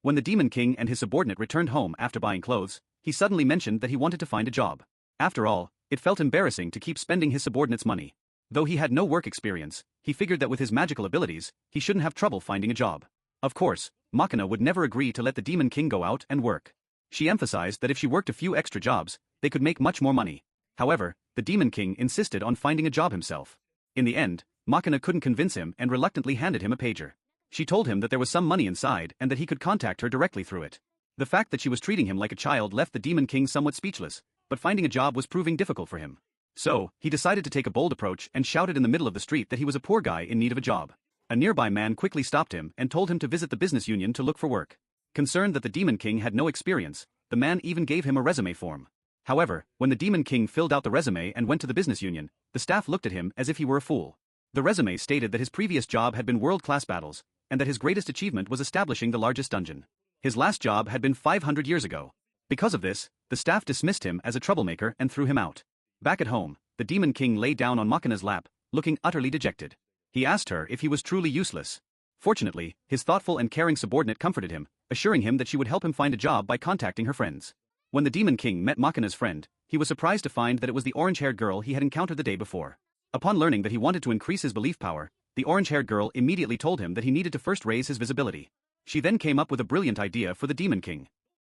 When the Demon King and his subordinate returned home after buying clothes, he suddenly mentioned that he wanted to find a job. After all, it felt embarrassing to keep spending his subordinate's money. Though he had no work experience, he figured that with his magical abilities, he shouldn't have trouble finding a job. Of course, Machina would never agree to let the Demon King go out and work. She emphasized that if she worked a few extra jobs, they could make much more money. However, the Demon King insisted on finding a job himself. In the end, Machina couldn't convince him and reluctantly handed him a pager. She told him that there was some money inside and that he could contact her directly through it. The fact that she was treating him like a child left the Demon King somewhat speechless, but finding a job was proving difficult for him. So, he decided to take a bold approach and shouted in the middle of the street that he was a poor guy in need of a job. A nearby man quickly stopped him and told him to visit the business union to look for work. Concerned that the Demon King had no experience, the man even gave him a resume form. However, when the Demon King filled out the resume and went to the business union, the staff looked at him as if he were a fool. The resume stated that his previous job had been world-class battles, and that his greatest achievement was establishing the largest dungeon. His last job had been 500 years ago. Because of this, the staff dismissed him as a troublemaker and threw him out. Back at home, the Demon King lay down on Machina's lap, looking utterly dejected. He asked her if he was truly useless. Fortunately, his thoughtful and caring subordinate comforted him, assuring him that she would help him find a job by contacting her friends. When the Demon King met Machina's friend, he was surprised to find that it was the orange-haired girl he had encountered the day before. Upon learning that he wanted to increase his belief power, the orange-haired girl immediately told him that he needed to first raise his visibility. She then came up with a brilliant idea for the Demon King.